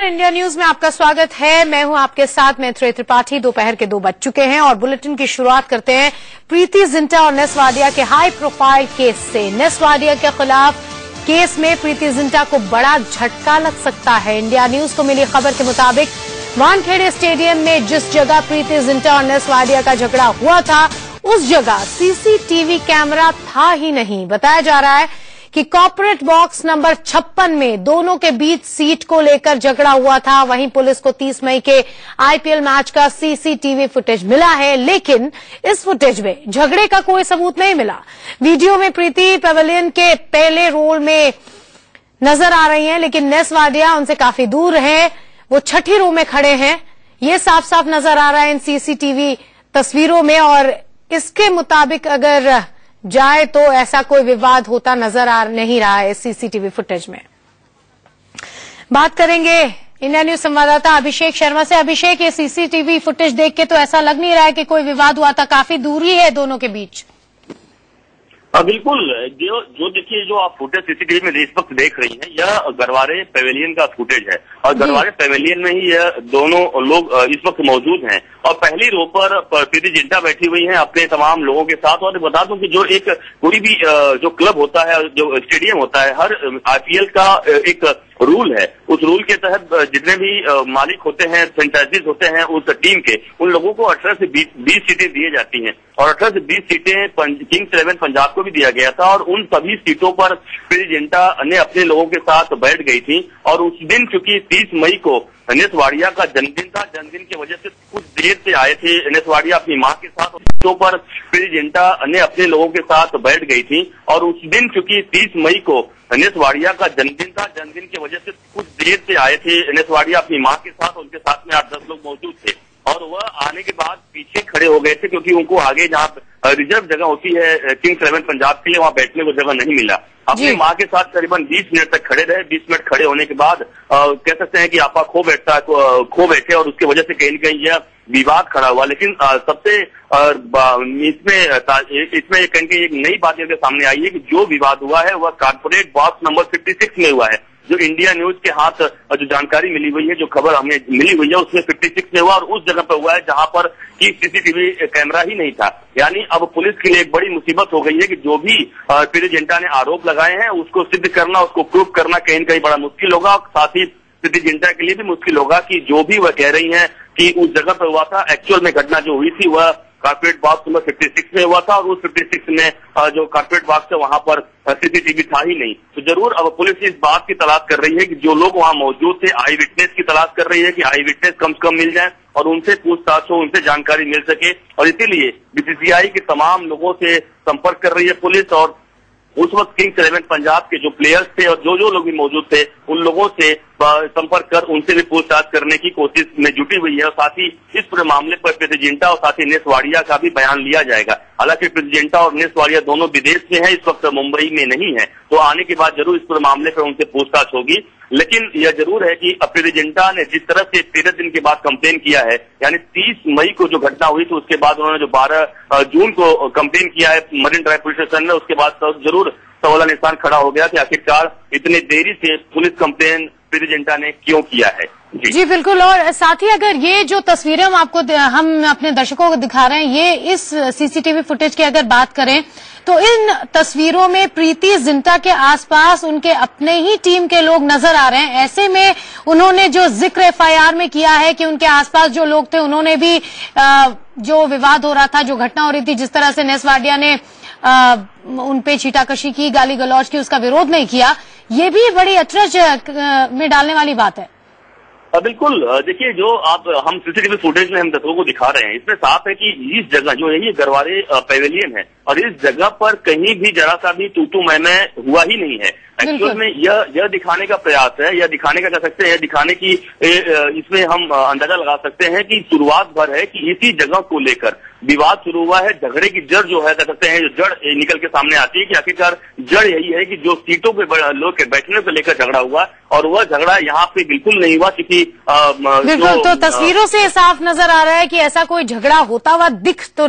India news में आपका स्वागत है। मैं हूं आपके साथ में त्रिपाठी। दोपहर के 2 बज चुके हैं और बुलेटिन की शुरुआत करते हैं प्रीति जिंटा और नेस वाडिया के हाई प्रोफाइल केस से। नेस वाडिया के खिलाफ केस में प्रीति जिंटा को बड़ा झटका लग सकता है। इंडिया न्यूज को मिली खबर के मुताबिक वानखेड़े स्टेडियम में जिस जगह प्रीति जिंटा और नेस वाडिया का झगड़ा हुआ था उस जगह सीसीटीवी कैमरा था ही नहीं। बताया जा रहा है कि कॉर्पोरेट बॉक्स नंबर 56 में दोनों के बीच सीट को लेकर झगड़ा हुआ था। वहीं पुलिस को 30 मई के आईपीएल मैच का सीसीटीवी फुटेज मिला है, लेकिन इस फुटेज में झगड़े का कोई सबूत नहीं मिला। वीडियो में प्रीति पेवेलियन के पहले रोल में नजर आ रही हैं, लेकिन नेस वाडिया उनसे काफी दूर है। वो छठी रो में खड़े हैं। ये साफ साफ नजर आ रहा है इन सीसीटीवी तस्वीरों में। और इसके मुताबिक अगर जाए तो ऐसा कोई विवाद होता नजर आ नहीं रहा है इस सीसीटीवी फुटेज में। बात करेंगे इंडिया न्यूज संवाददाता अभिषेक शर्मा से। अभिषेक, ये सीसीटीवी फुटेज देख के तो ऐसा लग नहीं रहा है कि कोई विवाद हुआ था, काफी दूरी है दोनों के बीच। बिल्कुल, जो देखिए जो आप फुटेज सीसीटीवी में इस वक्त देख रही हैं, यह गरवारे पेवेलियन का फुटेज है और गरवारे पेवेलियन में ही यह दोनों लोग इस वक्त मौजूद हैं। और पहली रो पर प्रीति जिंटा बैठी हुई हैं अपने तमाम लोगों के साथ। और बता दूं कि जो एक कोई भी जो क्लब होता है, जो स्टेडियम होता है, हर आईपीएल का एक रूल है। उस रूल के तहत जितने भी मालिक होते हैं, फ्रेंचाइजीज होते हैं उस टीम के, उन लोगों को 18 से 20 सीटें दी जाती हैं। और 18 से 20 सीटें किंग्स 11 पंजाब को भी दिया गया था। और उन सभी सीटों पर प्रीति जिंटा ने अपने लोगों के साथ बैठ गई थी। और उस दिन चूंकि 30 मई को नेस वाडिया का जन्मदिन था, जन्मदिन की वजह से कुछ देर से आए थे नेस वाडिया अपनी मां के साथ। सीटों पर प्रीति जिंटा ने अपने लोगों के साथ बैठ गई थी। और उस दिन चूंकि 30 मई को नेस वाडिया का जन्मदिन था, जन्मदिन की वजह से कुछ देर से आए थे नेस वाडिया अपनी मां के साथ। उनके साथ में 8-10 लोग मौजूद थे और वह आने के बाद पीछे खड़े हो गए थे, क्योंकि उनको आगे जहाँ रिजर्व जगह होती है किंग्स 11 पंजाब के लिए, वहां बैठने को जगह नहीं मिला। अपनी मां के साथ करीबन 20 मिनट तक खड़े रहे। 20 मिनट खड़े होने के बाद कह सकते हैं कि आपा खो बैठे और उसकी वजह से कहीं न कहीं यह विवाद खड़ा हुआ। लेकिन सबसे इसमें कहीं कहीं एक नई बात ये सामने आई है कि जो विवाद हुआ है वह कॉर्पोरेट बॉक्स नंबर 56 में हुआ है। जो इंडिया न्यूज के हाथ जो जानकारी मिली हुई है, जो खबर हमें मिली हुई है, उसमें 56 में हुआ और उस जगह पर हुआ है जहां पर कि सीसीटीवी कैमरा ही नहीं था। यानी अब पुलिस के लिए एक बड़ी मुसीबत हो गई है कि जो भी प्रीति जिंटा ने आरोप लगाए हैं उसको सिद्ध करना, उसको प्रूफ करना कहीं न कहीं बड़ा मुश्किल होगा। साथ ही प्रीति जिंटा के लिए भी मुश्किल होगा कि जो भी वह कह रही हैं कि उस जगह पर हुआ था, एक्चुअल में घटना जो हुई थी वह कॉर्पोरेट बॉक्स नंबर 56 में हुआ था। और उस 56 में जो कॉर्पोरेट बॉक्स है वहां पर सीसीटीवी था ही नहीं। तो जरूर अब पुलिस इस बात की तलाश कर रही है कि जो लोग वहां मौजूद थे, आई विटनेस की तलाश कर रही है कि आई विटनेस कम से कम मिल जाए और उनसे पूछताछ हो, उनसे जानकारी मिल सके। और इसीलिए बीसीसीआई के तमाम लोगों से संपर्क कर रही है पुलिस। और उस वक्त किंग्स 11 पंजाब के जो प्लेयर्स थे और जो लोग भी मौजूद थे, उन लोगों से संपर्क कर उनसे भी पूछताछ करने की कोशिश में जुटी हुई है। और साथ ही इस पूरे मामले पर प्रीति जिंटा और साथ ही नेस वाडिया का भी बयान लिया जाएगा। हालांकि प्रीति जिंटा और नेस वाडिया दोनों विदेश में है, इस वक्त मुंबई में नहीं है, तो आने के बाद जरूर इस पूरे मामले पर उनसे पूछताछ होगी। लेकिन यह जरूर है कि प्रीति जिंटा ने जिस तरह से 13 दिन के बाद कंप्लेन किया है, यानी 30 मई को जो घटना हुई थी उसके बाद उन्होंने जो 12 जून को कंप्लेन किया है मरीन ड्राइव पुलिस स्टेशन में, उसके बाद जरूर सवाल निशान खड़ा हो गया कि आखिरकार इतनी देरी से पुलिस कंप्लेन प्रीति जिंटा ने क्यों किया है। जी बिल्कुल। और साथ ही अगर ये जो तस्वीरें हम अपने दर्शकों को दिखा रहे हैं, ये इस सीसीटीवी फुटेज की अगर बात करें तो इन तस्वीरों में प्रीति जिंटा के आसपास उनके अपने ही टीम के लोग नजर आ रहे हैं। ऐसे में उन्होंने जो जिक्र एफआईआर में किया है कि उनके आसपास जो लोग थे उन्होंने भी जो विवाद हो रहा था, जो घटना हो रही थी, जिस तरह से नेस वाडिया ने उन पे छीटाकशी की, गाली गलौज की, उसका विरोध नहीं किया, ये भी बड़ी अचरज में डालने वाली बात है। बिल्कुल, देखिए जो हम सीसीटीवी फुटेज में हम दर्शकों को दिखा रहे हैं, इसमें साफ है कि इस जगह जो है ये गरवारे पेवेलियन है और इस जगह पर कहीं भी जरा सा भी तू मैं हुआ ही नहीं है। एक्चुअल में यह दिखाने का प्रयास है, यह दिखाने का कह सकते हैं, दिखाने की इसमें हम अंदाजा लगा सकते हैं कि शुरुआत भर है कि इसी जगह को लेकर विवाद शुरू हुआ है। झगड़े की जड़ जो है कह सकते हैं, जड़ निकल के सामने आती है कि आखिरकार जड़ यही है कि जो सीटों पे लोग के बैठने को लेकर झगड़ा हुआ और वह झगड़ा यहाँ पे बिल्कुल नहीं हुआ, क्योंकि बिल्कुल तो तस्वीरों से साफ नजर आ रहा है कि ऐसा कोई झगड़ा होता हुआ दिख तो नहीं।